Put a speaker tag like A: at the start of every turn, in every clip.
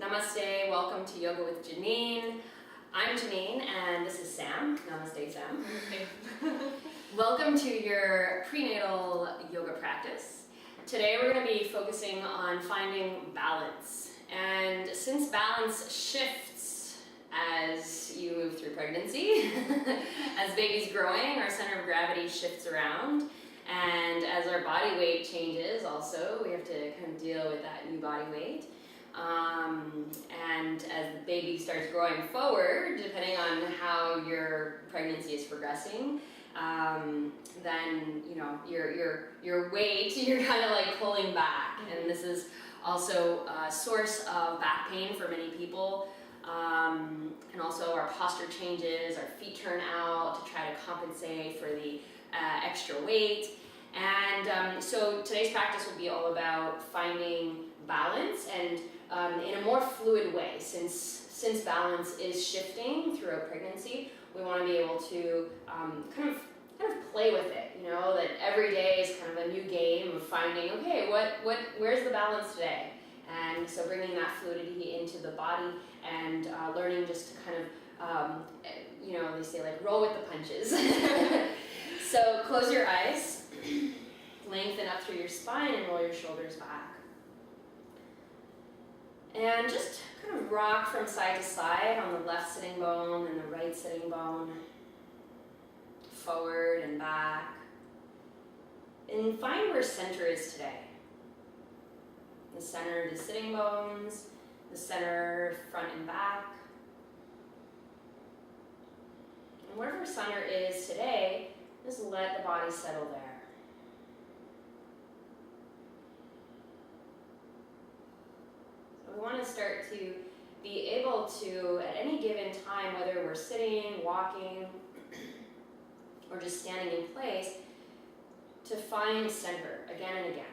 A: Namaste, welcome to Yoga with Janine. I'm Janine and this is Sam. Namaste, Sam. Welcome to your prenatal yoga practice. Today we're going to be focusing on finding balance. And since balance shifts as you move through pregnancy, as baby's growing, our center of gravity shifts around. And as our body weight changes also, we have to kind of deal with that new body weight. And as the baby starts growing forward, depending on how your pregnancy is progressing, then your weight, you're kind of like pulling back. And this is also a source of back pain for many people. And also our posture changes, our feet turn out to try to compensate for the extra weight. And so today's practice will be all about finding balance and in a more fluid way. Since balance is shifting throughout pregnancy, we want to be able to kind of play with it. You know, that every day is kind of a new game of finding, okay, where's the balance today? And so bringing that fluidity into the body and learning just to kind of, they say like roll with the punches. So close your eyes, lengthen up through your spine and roll your shoulders back. And just kind of rock from side to side on the left sitting bone and the right sitting bone, forward and back. And find where center is today. The center of the sitting bones, the center front and back. And wherever center is today, just let the body settle there. We want to start to be able to, at any given time, whether we're sitting, walking, or just standing in place, to find center again and again.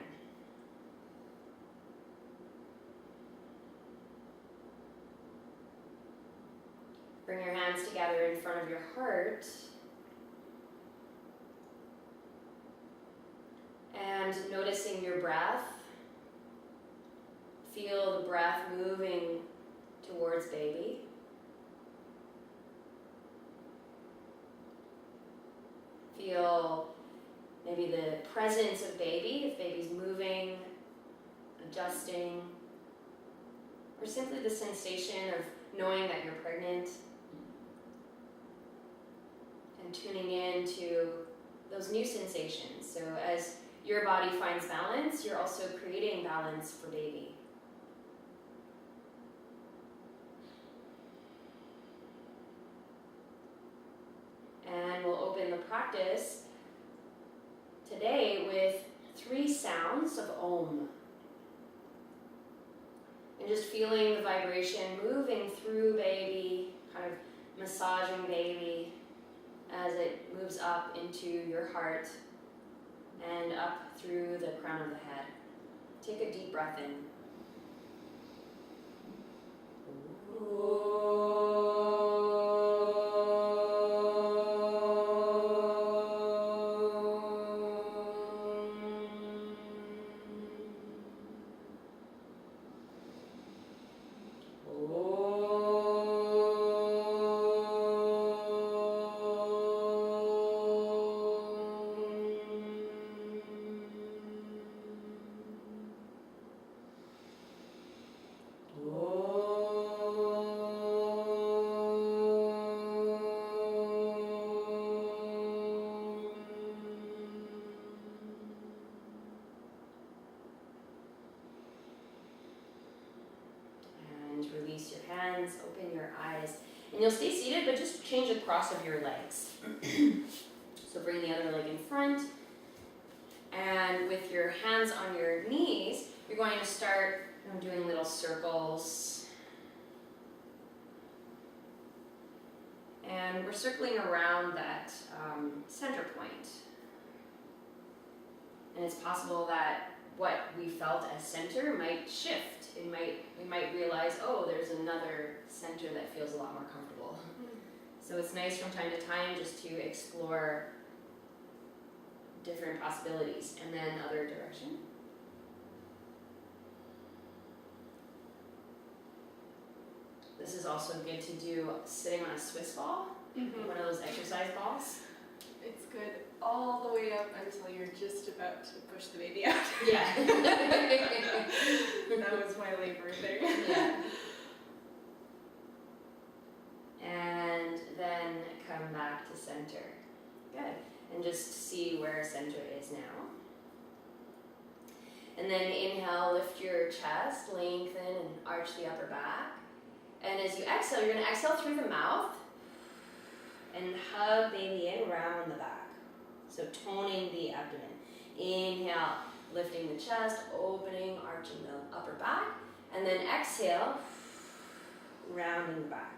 A: Bring your hands together in front of your heart. And noticing your breath. Feel the breath moving towards baby. Feel maybe the presence of baby, if baby's moving, adjusting, or simply the sensation of knowing that you're pregnant and tuning in to those new sensations. So as your body finds balance, you're also creating balance for baby. And we'll open the practice today with 3 sounds of Om. And just feeling the vibration moving through baby, kind of massaging baby as it moves up into your heart and up through the crown of the head. Take a deep breath in. Release your hands, open your eyes, and you'll stay seated, but just change the cross of your legs. So bring the other leg in front, and with your hands on your knees, you're going to start doing little circles. And we're circling around that center point. And it's possible that what we felt as center might shift. We might realize, oh, there's another center that feels a lot more comfortable. So it's nice from time to time just to explore different possibilities. And then other direction. This is also good to do sitting on a Swiss ball, one of those exercise balls.
B: It's good all the way up until you're just about to push the baby out.
A: Yeah.
B: That was my labor thing.
A: Yeah. And then come back to center. Good. And just see where center is now. And then inhale, lift your chest, lengthen and arch the upper back. And as you exhale, you're going to exhale through the mouth and hug baby in, round the back. So toning the abdomen. Inhale, lifting the chest, opening, arching the upper back. And then exhale, rounding the back.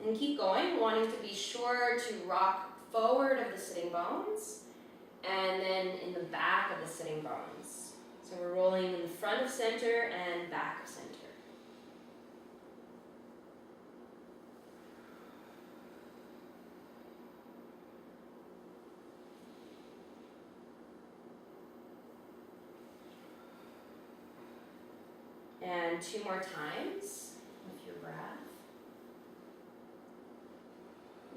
A: And keep going, wanting to be sure to rock forward of the sitting bones and then in the back of the sitting bones. So we're rolling in the front of center and back of center. And 2 more times with your breath.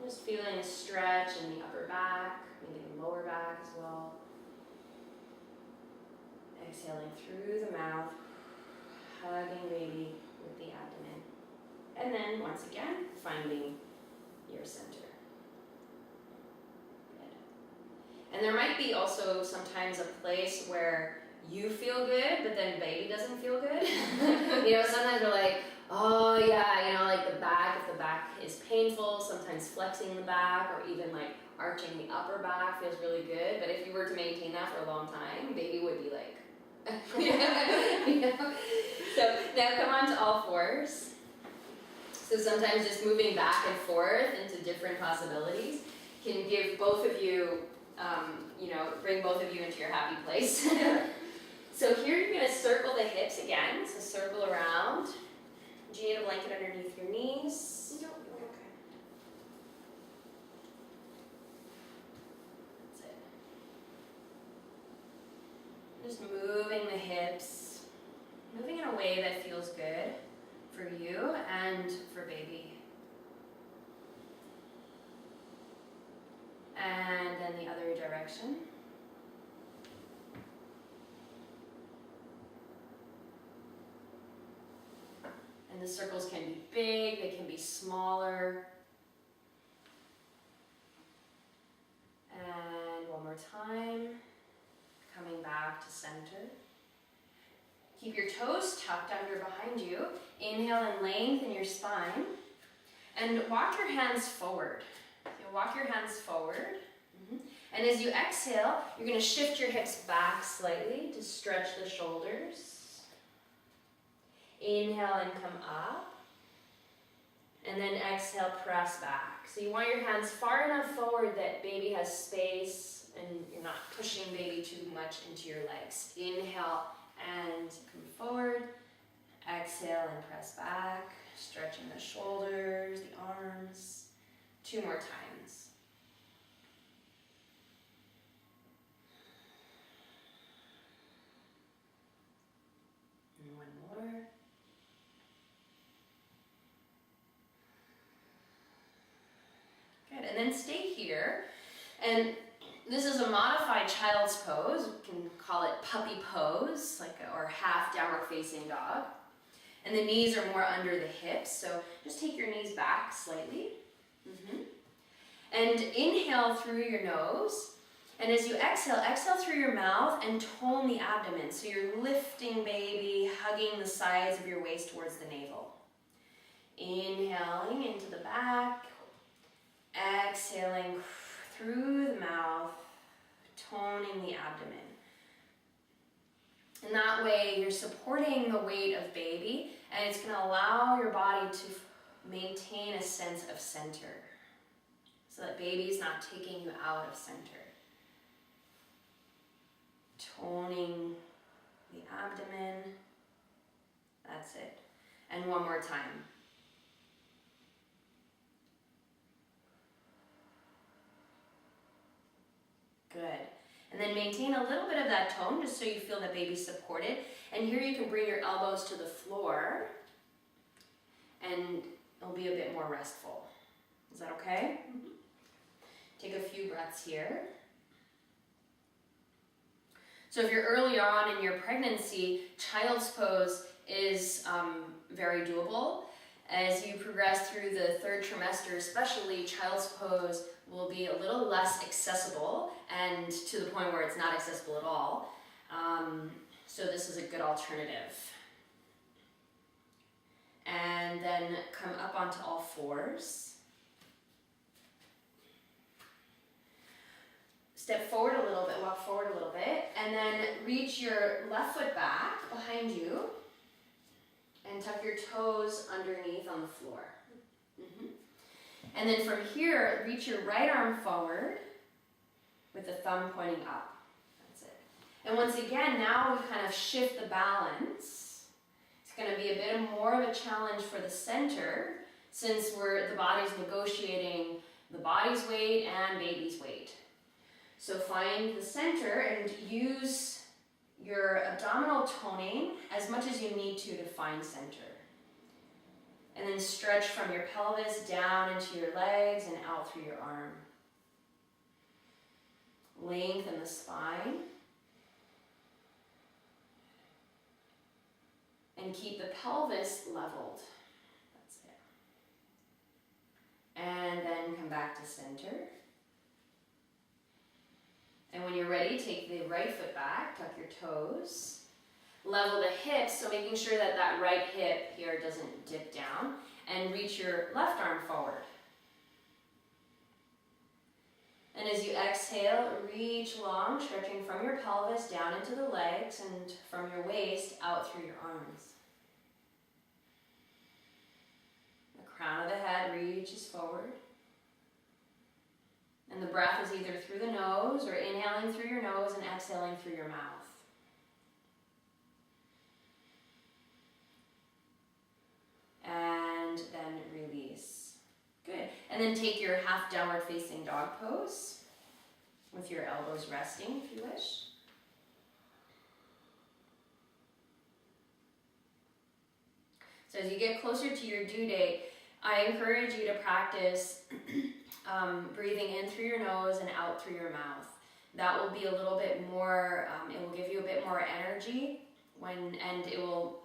A: Just feeling a stretch in the upper back, maybe the lower back as well. Exhaling through the mouth, hugging baby with the abdomen. And then once again, finding your center. Good. And there might be also sometimes a place where you feel good, but then baby doesn't feel good. Sometimes we're like, oh yeah, like the back, if the back is painful, sometimes flexing the back or even like arching the upper back feels really good. But if you were to maintain that for a long time, baby would be like, So now come on to all fours. So sometimes just moving back and forth into different possibilities can give both of you, bring both of you into your happy place. So here you're going to circle the hips again. So circle around. Do you need a blanket underneath your knees?
B: No, okay.
A: That's it. Just moving the hips, moving in a way that feels good for you and for baby. And then the other direction. And the circles can be big, they can be smaller. And one more time, coming back to center. Keep your toes tucked under behind you. Inhale and lengthen your spine. And walk your hands forward. You'll walk your hands forward. And as you exhale, you're going to shift your hips back slightly to stretch the shoulders. Inhale and come up. And then exhale, press back. So you want your hands far enough forward that baby has space and you're not pushing baby too much into your legs. Inhale and come forward. Exhale and press back, stretching the shoulders, the arms. 2 more times. And 1 more. Good, and then stay here. And this is a modified child's pose. We can call it puppy pose, or half downward facing dog. And the knees are more under the hips, so just take your knees back slightly. And inhale through your nose. And as you exhale, exhale through your mouth and tone the abdomen. So you're lifting baby, hugging the sides of your waist towards the navel. Inhaling into the back. Exhaling through the mouth, toning the abdomen. And that way you're supporting the weight of baby, and it's going to allow your body to maintain a sense of center so that baby's not taking you out of center. Toning the abdomen. That's it. And 1 more time. Good. And then maintain a little bit of that tone just so you feel that baby's supported. And here you can bring your elbows to the floor. and it'll be a bit more restful. Is that okay?
B: Mm-hmm.
A: Take a few breaths here. So if you're early on in your pregnancy, child's pose is very doable. As you progress through the third trimester especially, child's pose will be a little less accessible, and to the point where it's not accessible at all. So this is a good alternative. And then come up onto all fours. Step forward a little bit, walk forward a little bit, and then reach your left foot back behind you and tuck your toes underneath on the floor. And then from here, reach your right arm forward with the thumb pointing up. That's it. And once again, now we kind of shift the balance. It's going to be a bit more of a challenge for the center, since the body's negotiating the body's weight and baby's weight. So find the center and use your abdominal toning as much as you need to find center. And then stretch from your pelvis down into your legs and out through your arm. Lengthen the spine. And keep the pelvis leveled. That's it. And then come back to center. And when you're ready, take the right foot back, tuck your toes. Level the hips, so making sure that that right hip here doesn't dip down, and reach your left arm forward. And as you exhale, reach long, stretching from your pelvis down into the legs and from your waist out through your arms. The crown of the head reaches forward. And the breath is either through the nose or inhaling through your nose and exhaling through your mouth. And then release. Good. And then take your half downward facing dog pose with your elbows resting if you wish. So as you get closer to your due date, I encourage you to practice breathing in through your nose and out through your mouth. That will be a little bit more, it will give you a bit more energy and it will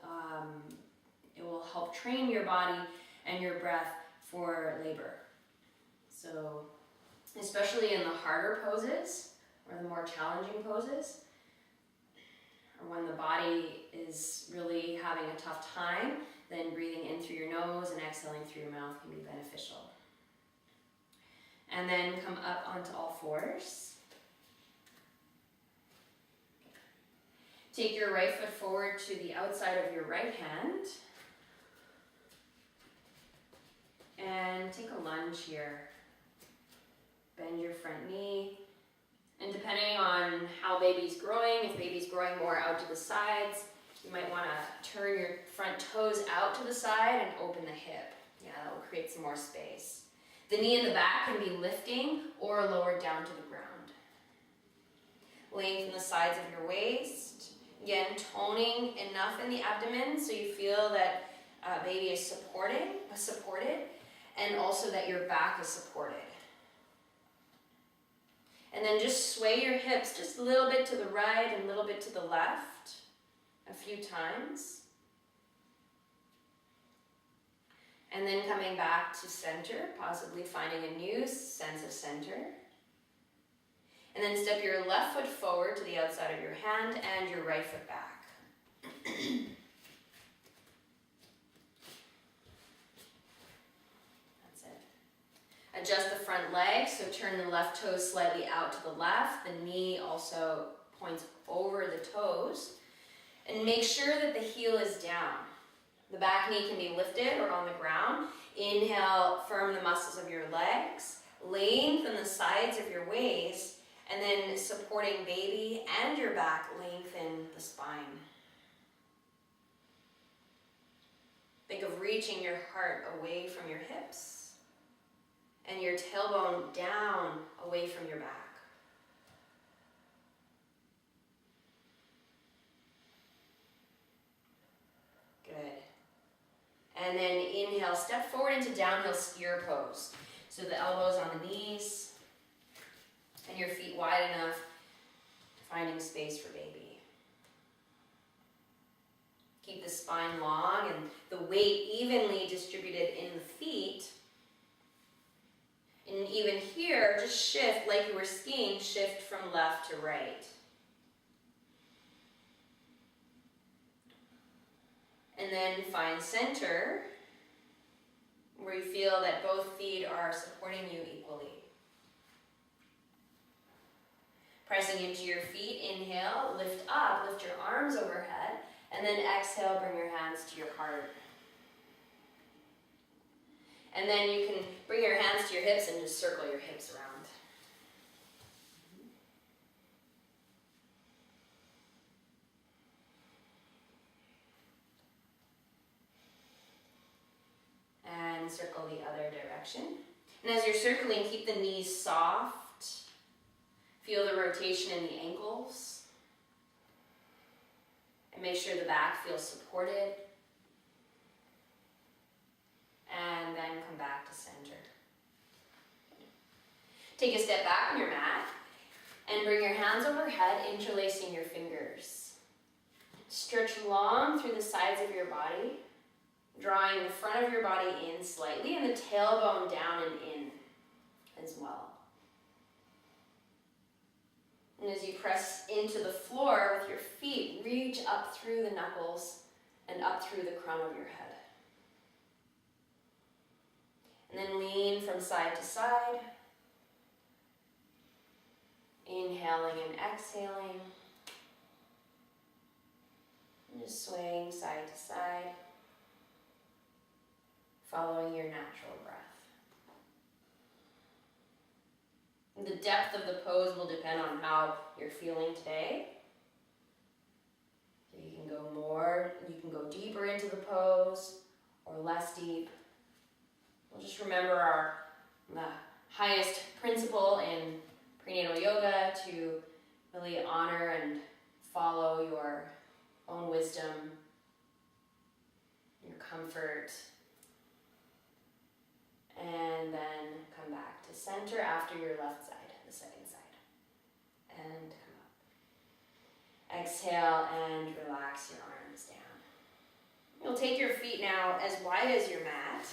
A: help train your body and your breath for labor. So, especially in the harder poses or the more challenging poses, or when the body is really having a tough time, then breathing in through your nose and exhaling through your mouth can be beneficial. And then come up onto all fours. Take your right foot forward to the outside of your right hand. And take a lunge here. Bend your front knee. And depending on how baby's growing, if baby's growing more out to the sides, you might want to turn your front toes out to the side and open the hip. Yeah, that will create some more space. The knee and the back can be lifting or lowered down to the ground. Lengthen the sides of your waist. Again, toning enough in the abdomen so you feel that baby is supported, and also that your back is supported. And then just sway your hips just a little bit to the right and a little bit to the left a few times. And then coming back to center, possibly finding a new sense of center. And then step your left foot forward to the outside of your hand and your right foot back. That's it. Adjust the front leg, so turn the left toes slightly out to the left. The knee also points over the toes. And make sure that the heel is down. The back knee can be lifted or on the ground. Inhale, firm the muscles of your legs. Lengthen the sides of your waist. And then supporting baby and your back, lengthen the spine. Think of reaching your heart away from your hips and your tailbone down away from your back. Good. And then inhale, step forward into downhill skier pose. So the elbows on the knees and your feet wide enough, finding space for baby. Keep the spine long and the weight evenly distributed in the feet. And even here, just shift like you were skiing, shift from left to right. And then find center, where you feel that both feet are supporting you equally. Pressing into your feet, inhale, lift up, lift your arms overhead, and then exhale, bring your hands to your heart. And then you can bring your hands to your hips and just circle your hips around. And circle the other direction. And as you're circling, keep the knees soft. Feel the rotation in the ankles. And make sure the back feels supported. And then come back to center. Take a step back on your mat and bring your hands overhead, interlacing your fingers. Stretch long through the sides of your body, drawing the front of your body in slightly and the tailbone down and in as well. And as you press into the floor with your feet, reach up through the knuckles and up through the crown of your head. And then lean from side to side, inhaling and exhaling, and just swaying side to side, following your natural breath. The depth of the pose will depend on how you're feeling today. So you can go more, you can go deeper into the pose or less deep. We'll just remember the highest principle in prenatal yoga to really honor and follow your own wisdom, your comfort, and then come back to center after your left side, the second side. And come up. Exhale and relax your arms down. You'll take your feet now as wide as your mat.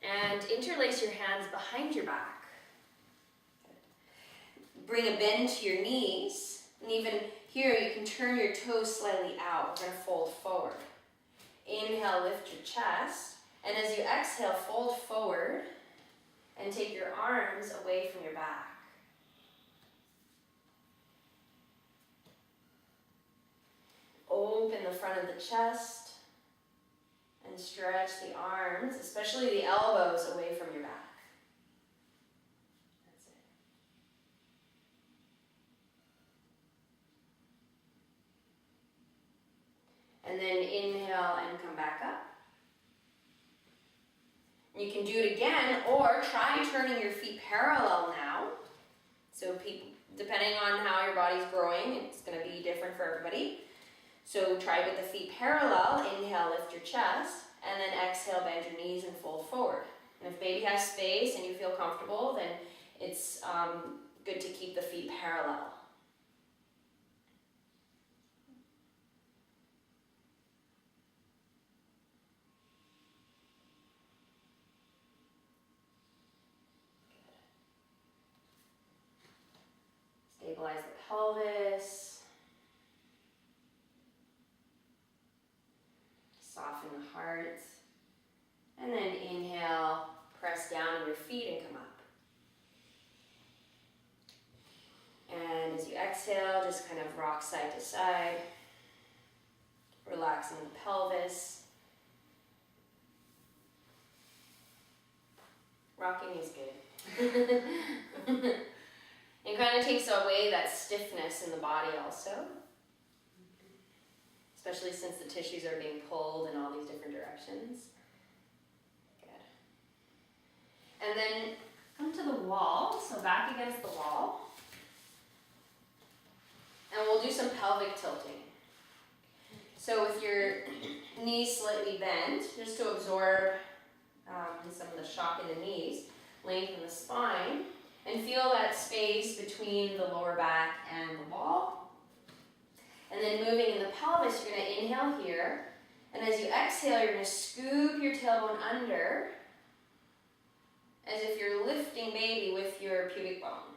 A: And interlace your hands behind your back. Bring a bend to your knees. And even here, you can turn your toes slightly out. We're going to fold forward. Inhale, lift your chest. And as you exhale, fold forward and take your arms away from your back. Open the front of the chest and stretch the arms, especially the elbows, away from your back. That's it. And then inhale and come back up. You can do it again, or try turning your feet parallel now. So depending on how your body's growing, it's going to be different for everybody. So try with the feet parallel. Inhale, lift your chest, and then exhale, bend your knees and fold forward. And if baby has space and you feel comfortable, then it's good to keep the feet parallel. Stabilize the pelvis. Soften the heart. And then inhale, press down on your feet and come up. And as you exhale, just kind of rock side to side, relaxing the pelvis. Rocking is good. It kind of takes away that stiffness in the body also. Especially since the tissues are being pulled in all these different directions. Good. And then come to the wall, so back against the wall. And we'll do some pelvic tilting. So with your knees slightly bent, just to absorb some of the shock in the knees, lengthen the spine, and feel that space between the lower back and the wall. And then moving in the pelvis, you're going to inhale here. And as you exhale, you're going to scoop your tailbone under as if you're lifting baby with your pubic bone.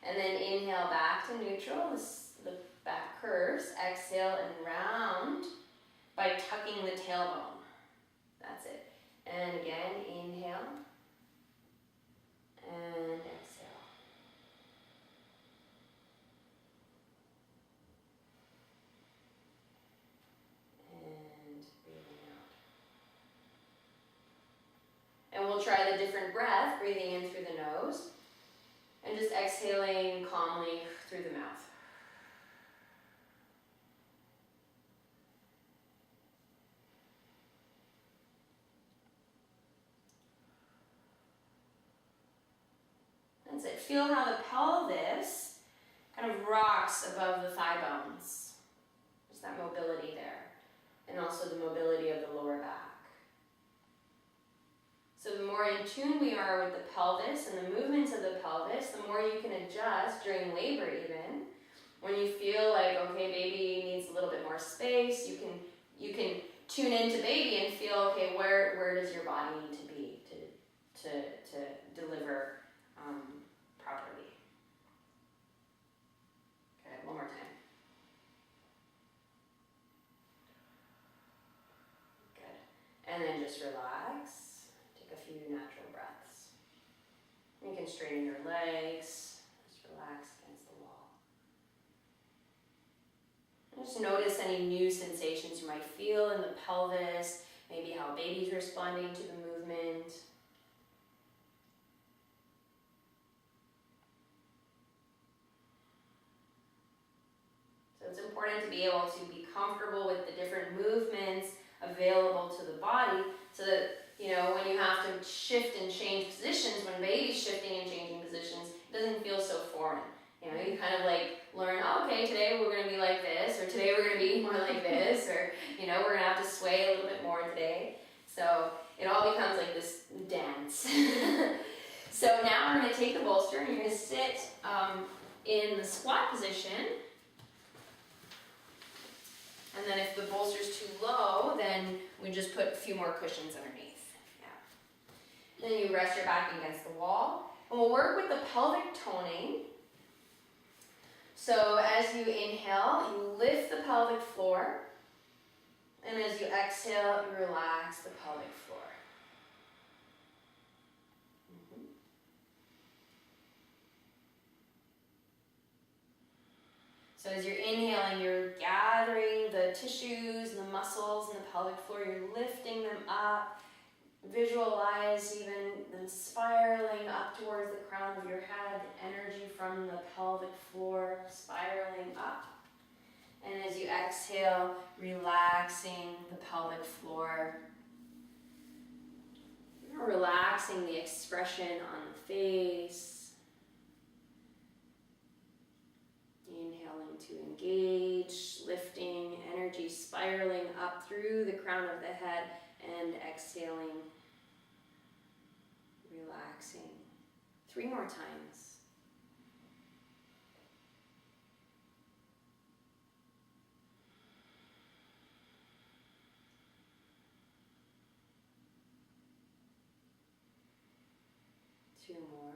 A: And then inhale back to neutral, the back curves. Exhale and round by tucking the tailbone. That's it. And again, inhale and exhale. And breathing out. And we'll try the different breath, breathing in through the nose and just exhaling calmly through the mouth. That's it. Feel how the pelvis kind of rocks above the thigh bones. There's that mobility there. And also the mobility of the lower back. So the more in tune we are with the pelvis and the movements of the pelvis, the more you can adjust during labor even. When you feel like, okay, baby needs a little bit more space, you can tune into baby and feel, okay, where does your body need to be to deliver properly. Okay, one more time. Good. And then just relax. Take a few natural breaths. You can straighten your legs. Just relax against the wall. And just notice any new sensations you might feel in the pelvis, maybe how baby's responding to the movement. It's important to be able to be comfortable with the different movements available to the body so that, when you have to shift and change positions, when baby's shifting and changing positions, it doesn't feel so foreign. You kind of like learn, oh, okay, today we're going to be like this, or today we're going to be more like this, or, we're going to have to sway a little bit more today. So it all becomes like this dance. So now we're going to take the bolster and you're going to sit in the squat position. And then if the bolster's too low, then we just put a few more cushions underneath. Yeah. Then you rest your back against the wall. And we'll work with the pelvic toning. So as you inhale, you lift the pelvic floor. And as you exhale, you relax the pelvic floor. So as you're inhaling, you're gathering the tissues and the muscles in the pelvic floor. You're lifting them up. Visualize even them spiraling up towards the crown of your head. Energy from the pelvic floor spiraling up. And as you exhale, relaxing the pelvic floor. Relaxing the expression on the face. Inhaling to engage, lifting, energy spiraling up through the crown of the head, and exhaling, relaxing. 3 more times. Two more.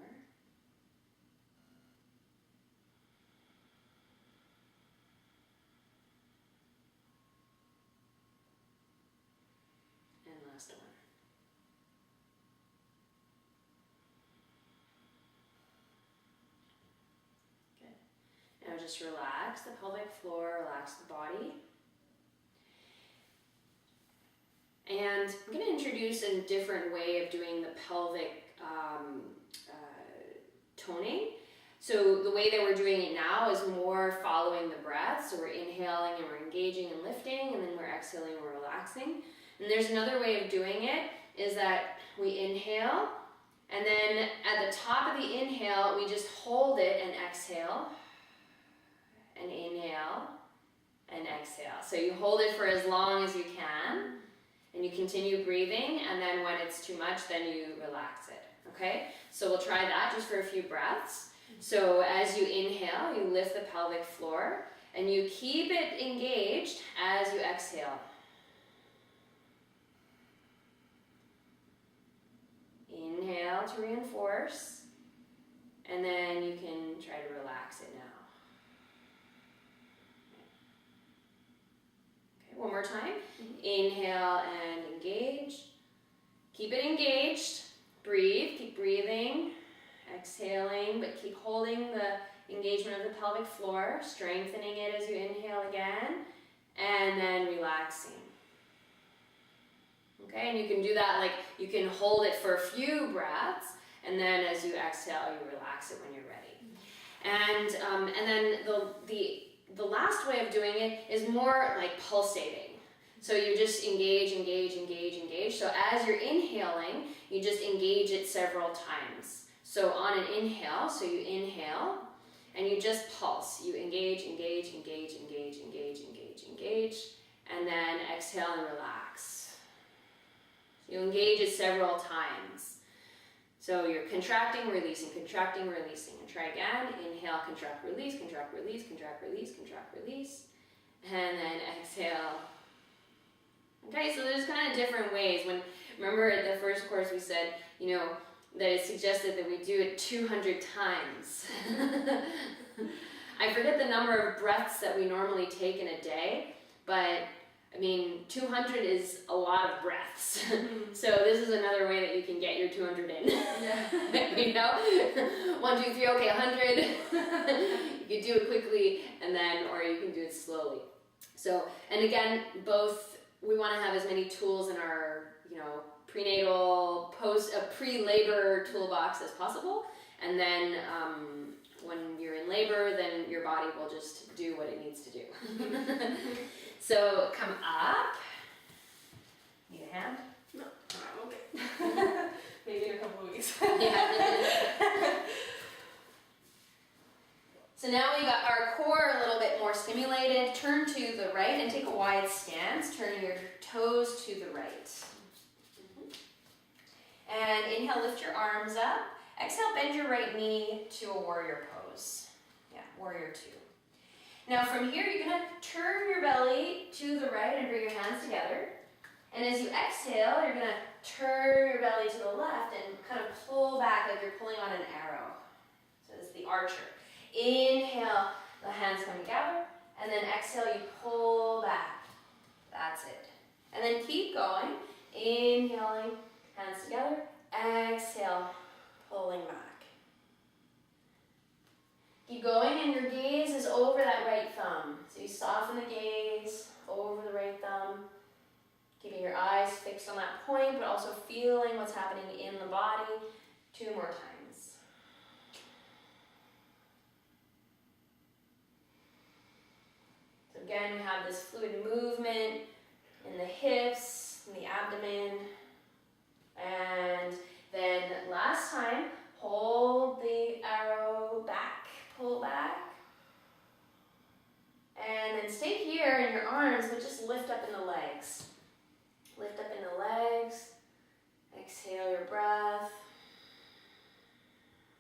A: Last one. Good. Now just relax the pelvic floor, relax the body. And I'm going to introduce a different way of doing the pelvic toning. So the way that we're doing it now is more following the breath. So we're inhaling and we're engaging and lifting, and then we're exhaling and we're relaxing. And there's another way of doing it, is that we inhale, and then at the top of the inhale, we just hold it and exhale, and inhale, and exhale. So you hold it for as long as you can, and you continue breathing, and then when it's too much, then you relax it, okay? So we'll try that just for a few breaths. So as you inhale, you lift the pelvic floor, and you keep it engaged as you exhale. Inhale to reinforce, and then you can try to relax it now. Okay, one more time. Inhale and engage. Keep it engaged. Breathe, keep breathing. Exhaling, but keep holding the engagement of the pelvic floor, strengthening it as you inhale again, and then relaxing. Okay, and you can do that, like you can hold it for a few breaths, and then as you exhale, you relax it when you're ready. And then the last way of doing it is more like pulsating. So you just engage, engage, engage, engage. So as you're inhaling, you just engage it several times. So on an inhale, so you inhale, and you just pulse. You engage, engage, engage, engage, engage, engage, engage, and then exhale and relax. You engage it several times. So you're contracting, releasing, contracting, releasing. And try again. Inhale, contract, release, contract, release, contract, release, contract, release. And then exhale. Okay, so there's kind of different ways. Remember at the first course we said, that it's suggested that we do it 200 times. I forget the number of breaths that we normally take in a day, but 200 is a lot of breaths. So this is another way that you can get your 200 in. Yeah. 1, 2, 3, okay, 100. You can do it quickly, or you can do it slowly. So, and again, we want to have as many tools in our, prenatal, pre-labor toolbox as possible. And then when you're in labor, then your body will just do what it needs to do. So come up. Need a hand?
B: No, I'm okay. Maybe in a couple of weeks.
A: Yeah. So now we got our core a little bit more stimulated. Turn to the right and take a wide stance. Turn your toes to the right. And inhale, lift your arms up. Exhale, bend your right knee to a warrior pose. Yeah, warrior 2. Now from here, you're going to turn your belly to the right and bring your hands together. And as you exhale, you're going to turn your belly to the left and kind of pull back like you're pulling on an arrow. So it's the archer. Inhale, the hands come together. And then exhale, you pull back. That's it. And then keep going. Inhaling, hands together. Exhale, pulling back. Keep going, and your gaze is over that right thumb. So you soften the gaze over the right thumb, keeping your eyes fixed on that point, but also feeling what's happening in the body. 2 more times. So again, we have this fluid movement in the hips, in the abdomen. And then last time, hold the arrow back. Pull back, and then stay here in your arms, but just lift up in the legs. Lift up in the legs, exhale your breath.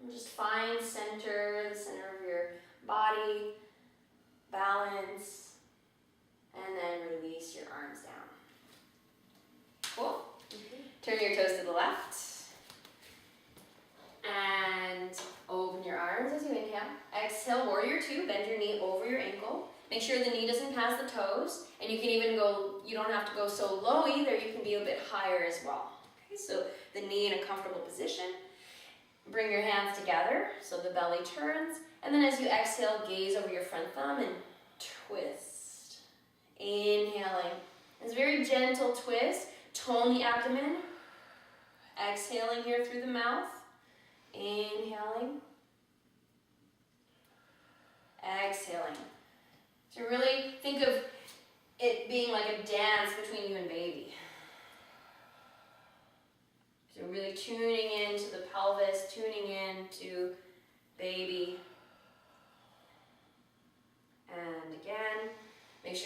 A: And just find the center of your body, balance, and then release your arms down. Cool? Turn your toes to the left. And open your arms as you inhale. Exhale, warrior 2. Bend your knee over your ankle. Make sure the knee doesn't pass the toes. And you can even go, you don't have to go so low either. You can be a bit higher as well. Okay, so the knee in a comfortable position. Bring your hands together so the belly turns. And then as you exhale, gaze over your front thumb and twist. Inhaling. It's a very gentle twist. Tone the abdomen. Exhaling here through the mouth. Inhaling. Exhaling. So really think of it being like a dance between you and baby. So really tuning into the pelvis, tuning into baby. And again, make sure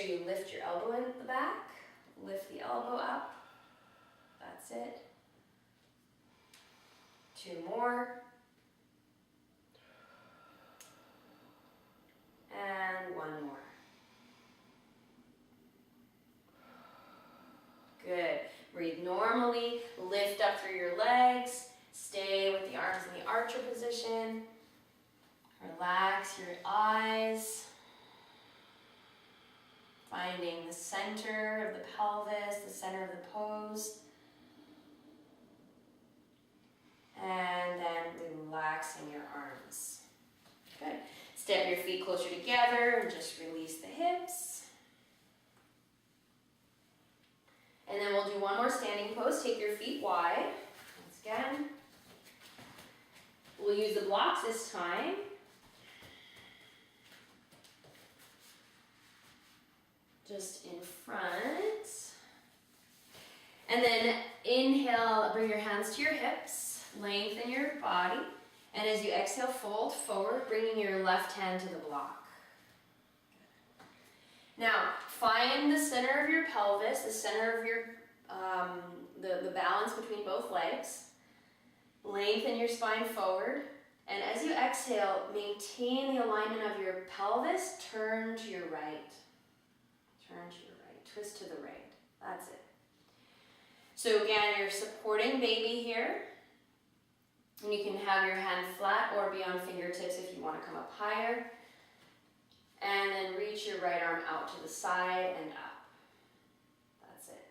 A: lift your elbow in the back, lift the elbow up. That's it. 2 more. And 1 more. Good. Breathe normally, lift up through your legs, stay with the arms in the archer position. Relax your eyes. Finding the center of the pelvis, the center of the pose. And then relaxing your arms. Good. Step your feet closer together and just release the hips. And then we'll do one more standing pose. Take your feet wide. Once again. We'll use the blocks this time. Just in front. And then inhale, bring your hands to your hips, lengthen your body. And as you exhale, fold forward, bringing your left hand to the block. Now, find the center of your pelvis, the center of your, the balance between both legs. Lengthen your spine forward. And as you exhale, maintain the alignment of your pelvis, turn to your right. Turn to your right, twist to the right. That's it. So again, you're supporting baby here. And you can have your hand flat or be on fingertips if you want to come up higher. And then reach your right arm out to the side and up. That's it.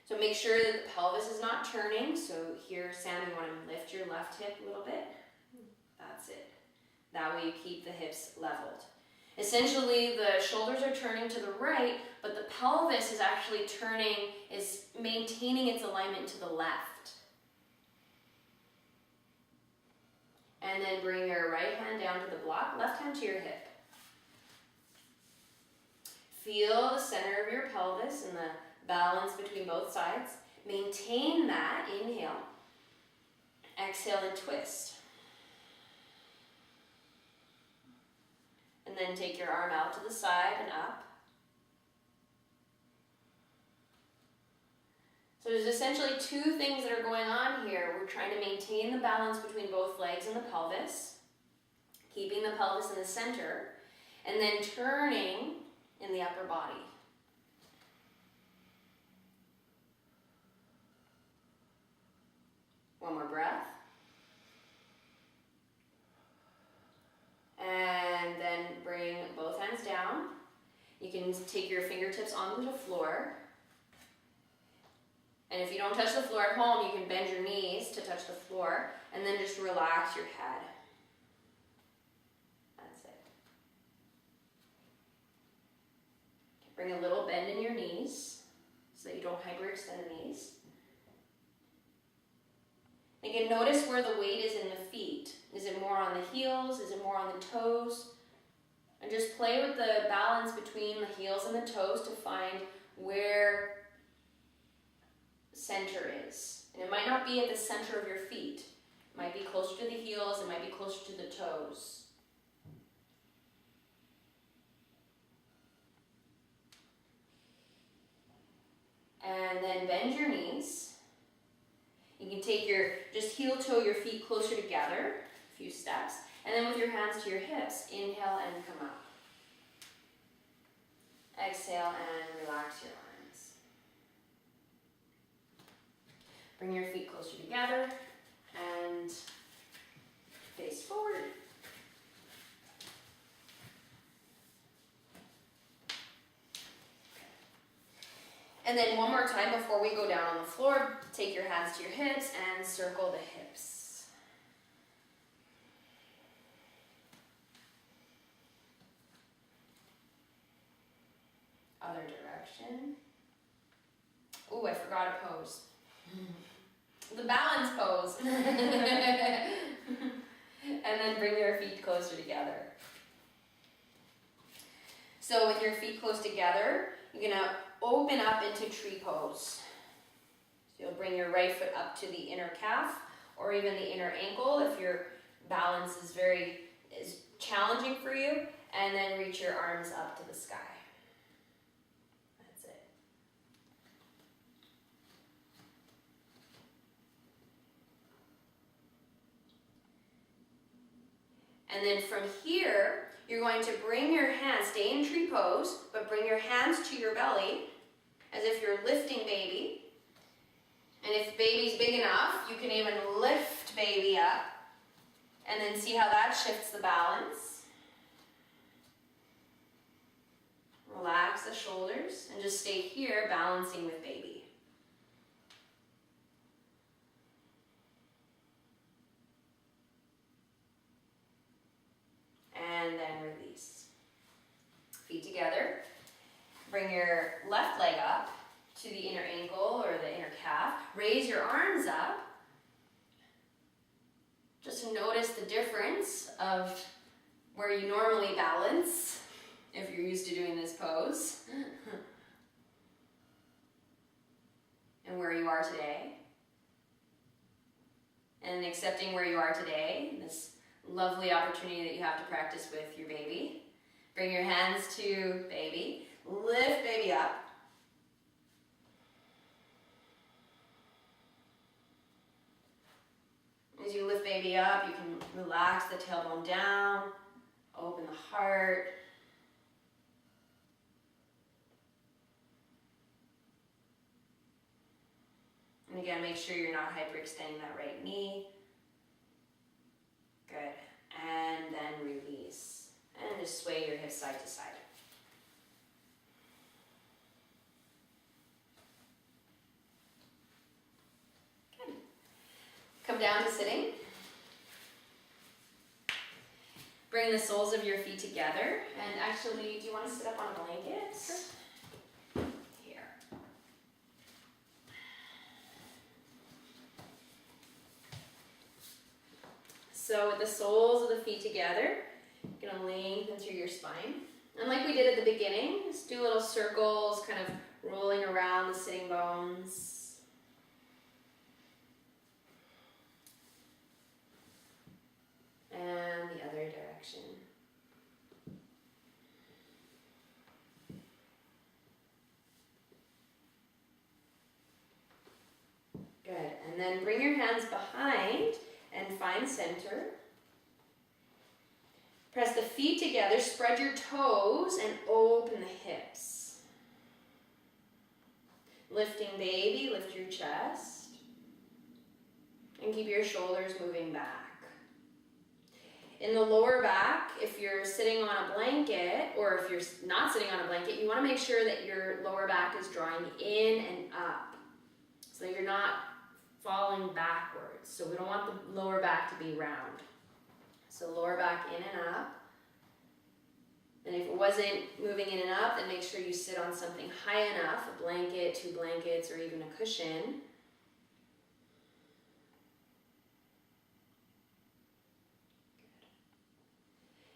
A: So make sure that the pelvis is not turning. So here, Sam, you want to lift your left hip a little bit. That's it. That way you keep the hips leveled. Essentially, the shoulders are turning to the right, but the pelvis is actually turning, is maintaining its alignment to the left. And then bring your right hand down to the block, left hand to your hip. Feel the center of your pelvis and the balance between both sides. Maintain that, inhale. Exhale and twist. And then take your arm out to the side and up. So there's essentially 2 things that are going on here. We're trying to maintain the balance between both legs and the pelvis, keeping the pelvis in the center, and then turning in the upper body. One more breath. And then bring both hands down. You can take your fingertips onto the floor. And if you don't touch the floor at home, you can bend your knees to touch the floor. And then just relax your head. That's it. Bring a little bend in your knees so that you don't hyperextend the knees. Again, notice where the weight is in the feet. Is it more on the heels? Is it more on the toes? And just play with the balance between the heels and the toes to find where center is. And it might not be at the center of your feet. It might be closer to the heels. It might be closer to the toes. And then bend your knees. You can take your, just heel toe your feet closer together, a few steps, and then with your hands to your hips, inhale and come up. Exhale and relax your arms. Bring your feet closer together and face forward. And then one more time before we go down on the floor, take your hands to your hips and circle the hips. Other direction. Ooh, I forgot a pose. The balance pose. And then bring your feet closer together. So with your feet close together, you're gonna open up into tree pose. So you'll bring your right foot up to the inner calf or even the inner ankle if your balance is challenging for you, and then reach your arms up to the sky. That's it. And then from here, you're going to bring your hands, stay in tree pose, but bring your hands to your belly as if you're lifting baby. And if baby's big enough, you can even lift baby up and then see how that shifts the balance. Relax the shoulders and just stay here balancing with baby. And then release. Feet together. Bring your left leg up to the inner ankle or the inner calf. Raise your arms up. Just to notice the difference of where you normally balance if you're used to doing this pose and where you are today. And accepting where you are today, this lovely opportunity that you have to practice with your baby. Bring your hands to baby. Lift baby up. As you lift baby up, you can relax the tailbone down, open the heart. And again, make sure you're not hyperextending that right knee. Good. And then release. And just sway your hips side to side. Good. Come down to sitting. Bring the soles of your feet together. And actually, do you want to sit up on a blanket? Sure. Here. So with the soles of the feet together, you're going to lengthen through your spine. And like we did at the beginning, just do little circles, kind of rolling around the sitting bones. And the other direction. Good. And then bring your hands behind and find center. Press the feet together, spread your toes, and open the hips. Lifting baby, lift your chest. And keep your shoulders moving back. In the lower back, if you're sitting on a blanket, or if you're not sitting on a blanket, you want to make sure that your lower back is drawing in and up. So that you're not falling backwards. So we don't want the lower back to be round. So lower back in and up. And if it wasn't moving in and up, then make sure you sit on something high enough, a blanket, 2 blankets, or even a cushion.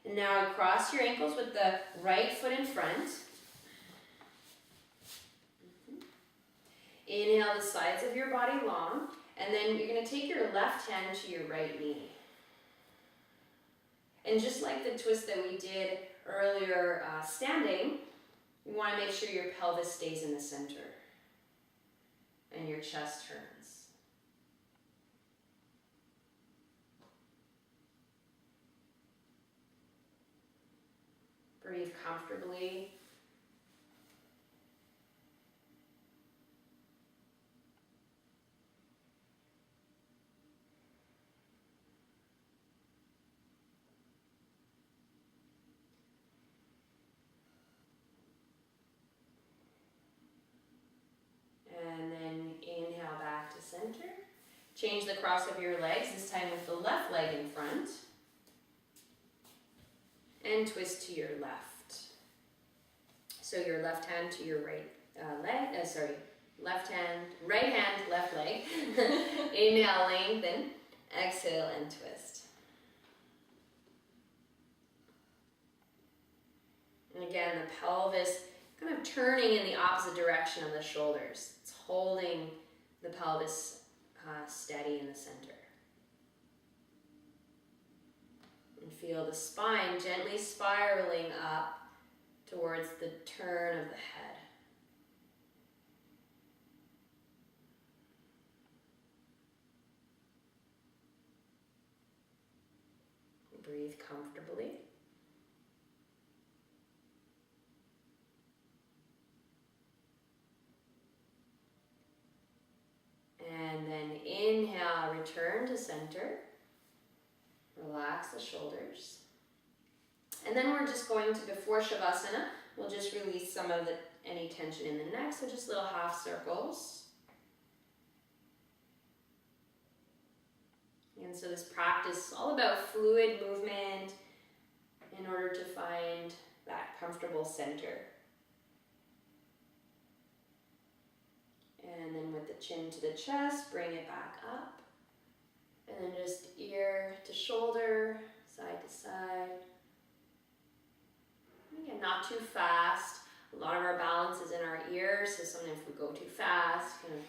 A: Good. And now cross your ankles with the right foot in front. Inhale the sides of your body long, and then you're going to take your left hand to your right knee. And just like the twist that we did earlier standing, you want to make sure your pelvis stays in the center and your chest turns. Breathe comfortably. And then inhale back to center. Change the cross of your legs, this time with the left leg in front. And twist to your left. So your left hand to your right right hand, left leg. Inhale, lengthen. Exhale and twist. And again, the pelvis kind of turning in the opposite direction of the shoulders. It's holding the pelvis steady in the center. And And feel the spine gently spiraling up towards the turn of the head. Breathe comfortably. And then inhale, return to center. Relax the shoulders. And then we're just going to, before Shavasana, we'll just release some of any tension in the neck, so just little half circles. And so this practice is all about fluid movement in order to find that comfortable center. And then with the chin to the chest, bring it back up. And then just ear to shoulder, side to side. Again, not too fast. A lot of our balance is in our ears, so sometimes if we go too fast, kind of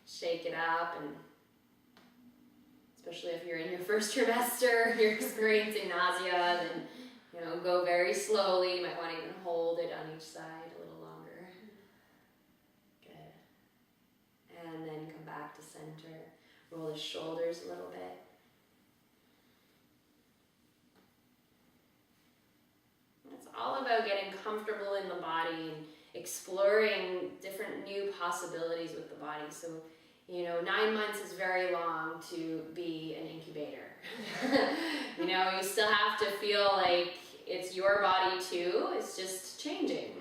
A: shake it up, and especially if you're in your first trimester, you're experiencing nausea, then go very slowly. You might want to even hold it on each side a little longer. Good. And then come back to center. Roll the shoulders a little bit. It's all about getting comfortable in the body and exploring different new possibilities with the body. So, 9 months is very long to be an incubator. You still have to feel like it's your body too. It's just changing.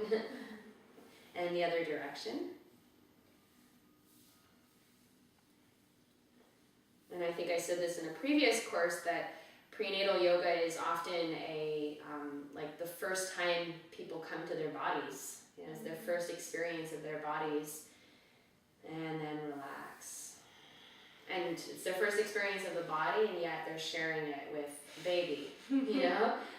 A: And the other direction. And I think I said this in a previous course that prenatal yoga is often the first time people come to their bodies. It's their first experience of their bodies. And then relax. And it's their first experience of the body, and yet they're sharing it with baby,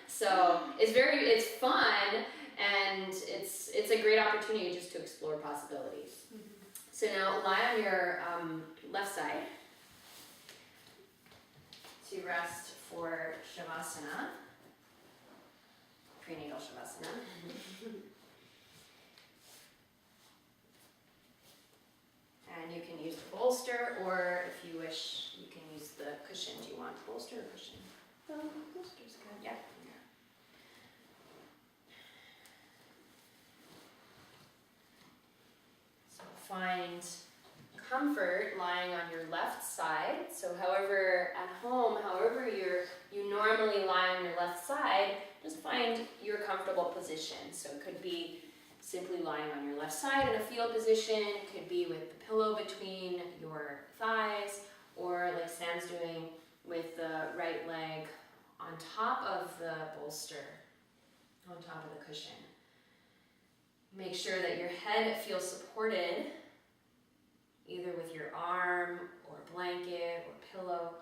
A: So it's fun, and it's a great opportunity just to explore possibilities. Mm-hmm. So now lie on your left side to rest for Shavasana, prenatal Shavasana. And you can use the bolster, or if you wish, you can use the cushion. Do you want bolster or cushion? Bolster's good. Yeah. So find comfort lying on your left side. So however you normally lie on your left side, just find your comfortable position. So it could be simply lying on your left side in a fetal position. It could be with the pillow between your thighs, or like Sam's doing with the right leg on top of the bolster, on top of the cushion. Make sure that your head feels supported, either with your arm or blanket or pillow.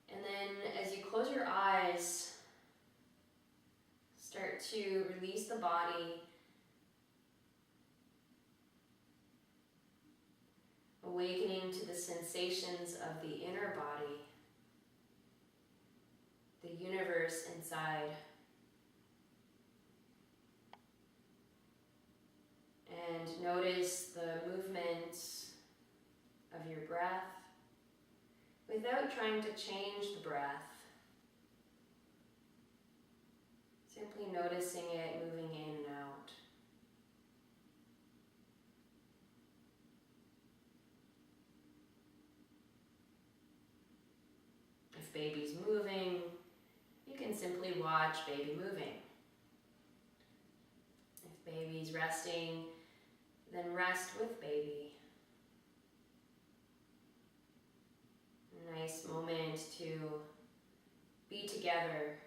A: And then as you close your eyes, start to release the body, awakening to the sensations of the inner body, the universe inside. And notice the movement of your breath without trying to change the breath. Simply noticing it moving in and out. If baby's moving, you can simply watch baby moving. If baby's resting, then rest with baby. A nice moment to be together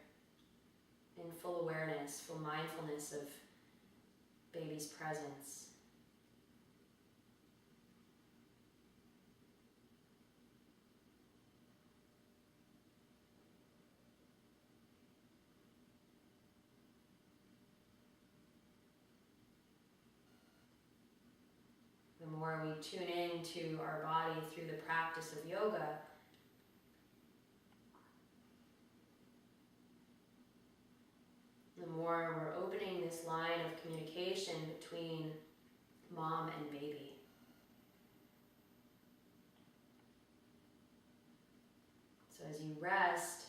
A: in full awareness, full mindfulness of baby's presence. The more we tune in to our body through the practice of yoga, the more we're opening this line of communication between mom and baby. So as you rest,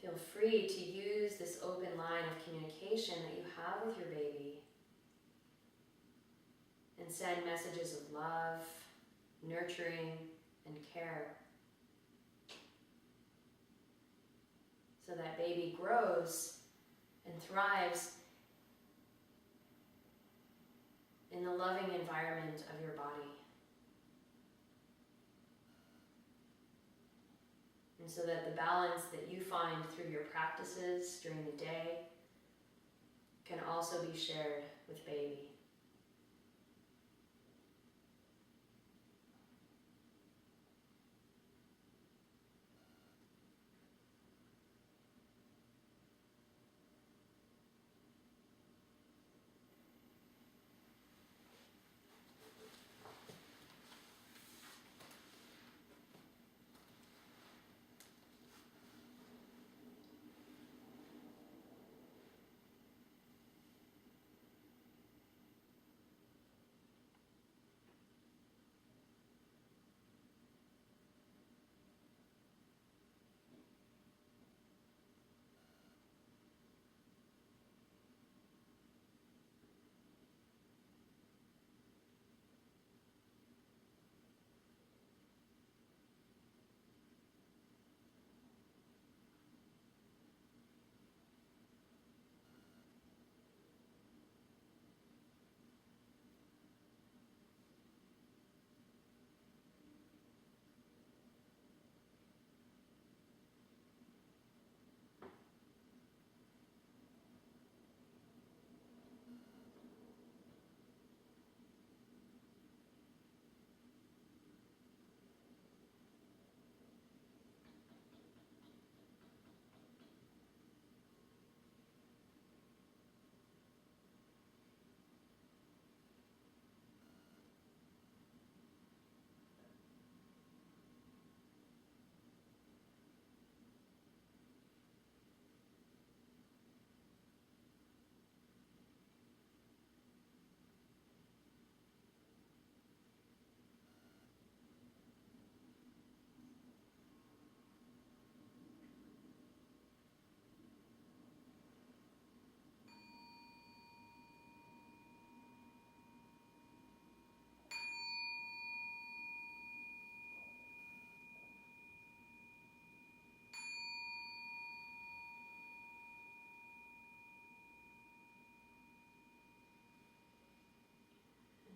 A: feel free to use this open line of communication that you have with your baby and send messages of love, nurturing, and care, so that baby grows and thrives in the loving environment of your body. And so that the balance that you find through your practices during the day can also be shared with baby.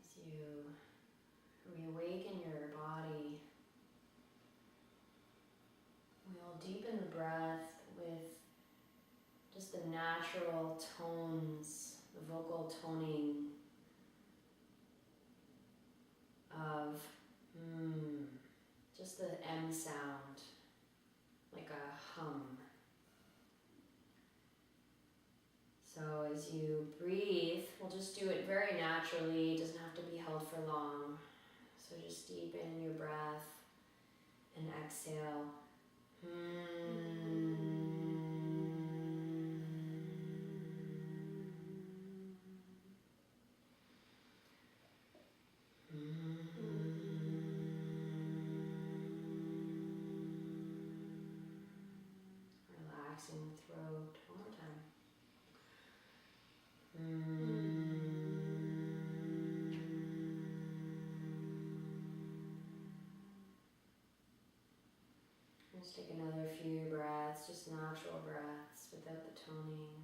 A: As you reawaken your body, we'll deepen the breath with just the natural tones, the vocal toning of just the M sound, like a hum. So as you breathe, we'll just do it very naturally. It doesn't have to be held for long. So just deepen your breath and exhale. Relaxing the throat. One more time. Let's take another few breaths, just natural breaths without the toning.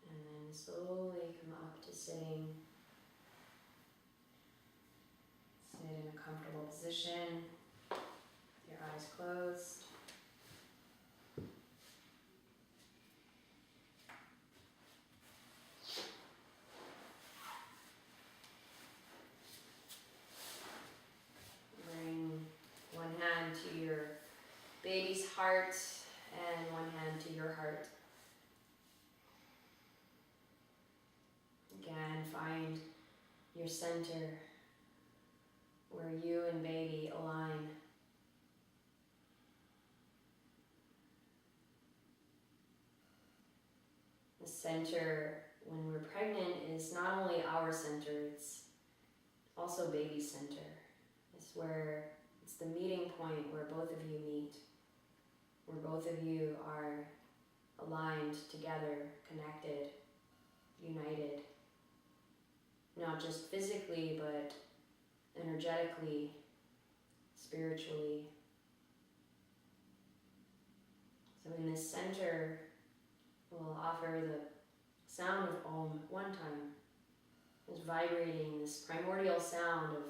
A: And then slowly come up to sitting. Sit in a comfortable position, with your eyes closed. Bring one hand to your baby's heart and one hand to your heart. Again, find your center. where you and baby align. The center when we're pregnant is not only our center, it's also baby's center. It's where it's the meeting point where both of you meet, where both of you are aligned together, connected, united, not just physically, but energetically, spiritually. So in this center, we'll offer the sound of Om one time. It's vibrating, this primordial sound of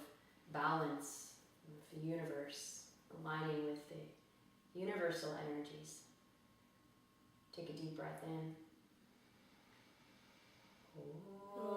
A: balance with the universe, aligning with the universal energies. Take a deep breath in. Om.